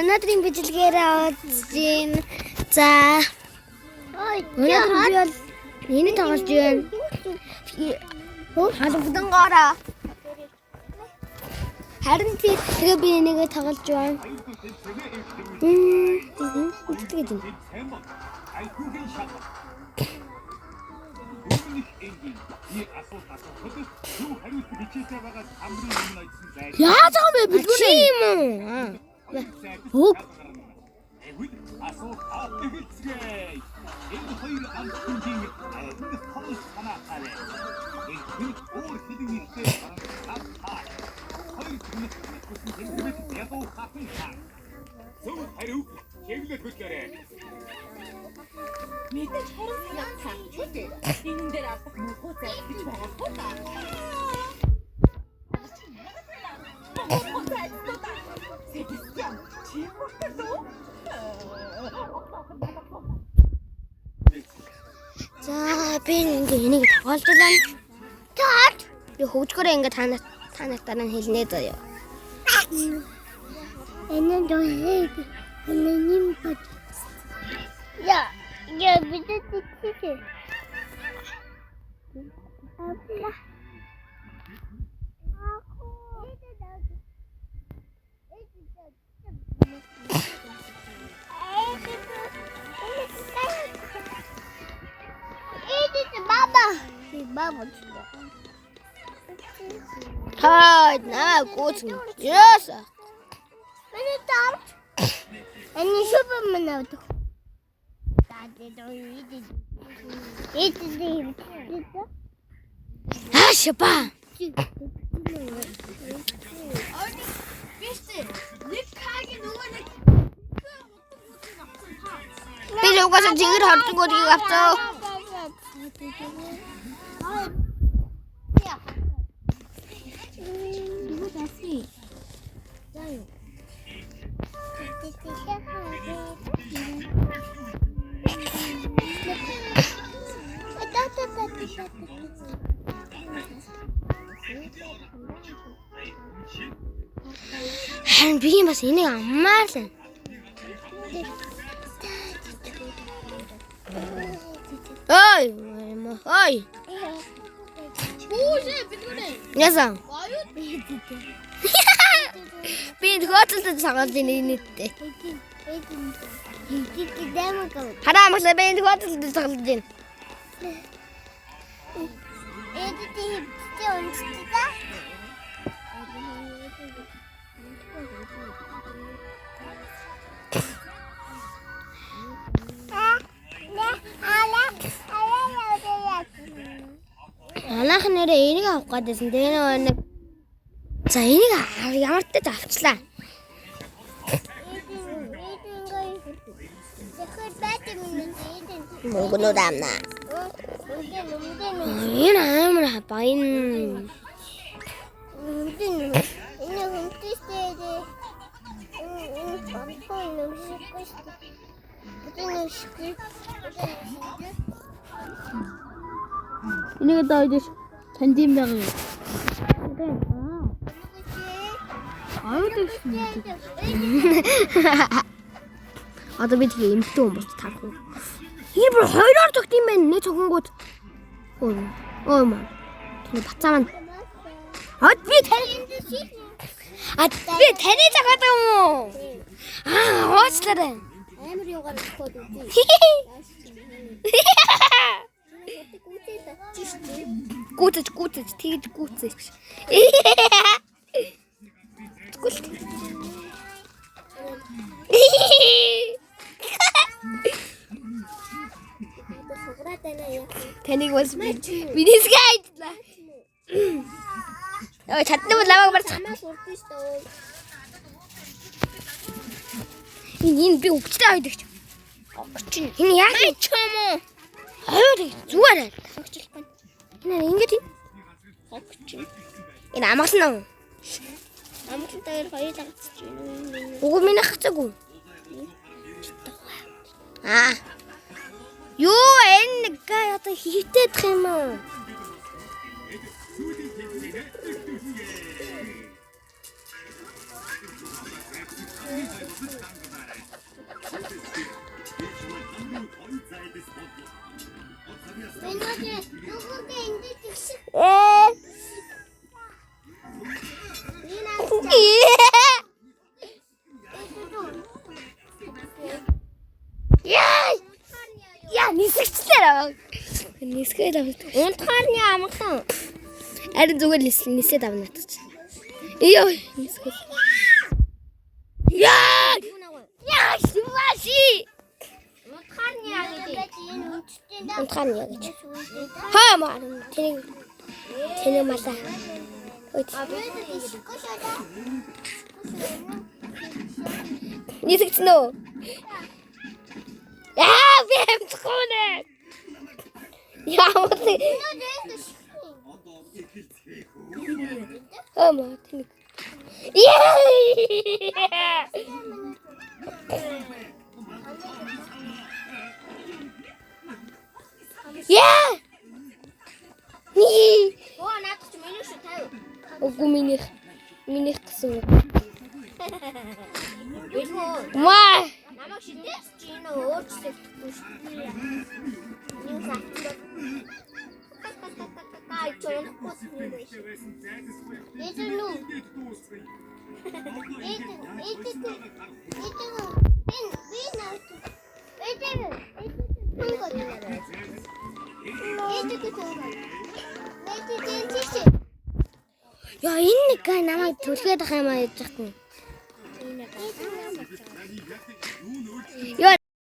Өнөөдрийн бичлэгээрээ оцсон. За. Өнөөдөр би бол энийг тоглож байна. Халуудан. Харин тэгээ би энийг тоглож байна. Яаж байгаа бэ бэлгүүрээ юм уу? Хөг. Мэдээж харамсалтай чүтээ. Энэ дээр алдах мөхөө зай гэж байгаа хөө та. За би энийг тоглож байна. Таад би хөгжгөрөө ингээ танаас дараа нь хэлнэ заяа. Энэ дөрөв энэ бод. Я бидээ тийчээ. Апла. Баба. Хай, на, коцин. Яса. Меня там. Они шубы менавду. А, шапа. Би угаасаа зигээр хардаг гэдгийг авцаа. Харин би бас энийг аммаалаа. Ой, ой. Бүүшээ бэлгүүрээ. Ясан. Аюу Би хөтөлд цагаал динэтэй. Хараа мас би хөтөлд цагаал дин. Алах нэрээ энийг авах гэдсэн. Тэгээ нэг за энийг ямар ч тач авчлаа. Мөнгөнүүд амна. Энэ амар баян. Энийг дааж чандим байгаа юм. Одоо би тэгээ эмхтэн хүн болж тарах уу? Энэ бүр хоёроор тогт юм байна. Нэг цогонгууд. Ой маа. Тэр бацаа маань. Би таны цагаад юм уу? Уучлаарай. Амар юугаар өгөхөд үү? Гүтэж тэгж гүтэж. Таныг бас бидисгээ айдлаа. Ой чаднаа лаваг барч. Энэ би өвчтэй айдаг ч. Энэ яа ч юм уу? Хойд зүгээр. Энэ ингэж юм. Энэ амгална уу? Амгалан дээр хоёр лагцж байна. Уг минь хацаагүй. Юу энэ одоо хитээдх юм уу? нисгчлээ. Нисгээд авах. Унтахаарны амгалан. Харин зүгээр нисээд авна гэж. Ийоо нисгээд. Яа! Яа, шиваши. Унтахаарны яа гэж. Унтахаарны яа гэж. Хаа маа тэнийг малаа. Нисгцэн үү? Яа, би амтхонэ. Яа, ама тэнийг. Яа! Яа! Оо, надад ч миний шүү тав. Үгүй минийх гэсэн үг. Маа! Намайг шидээс чи энэ өөрчлөлтгүй шүү. Юу хаа? Ай, чон кос нэг. Это ну. Яа энэ нэг намайг түлхээд ах юм аа яж захтана.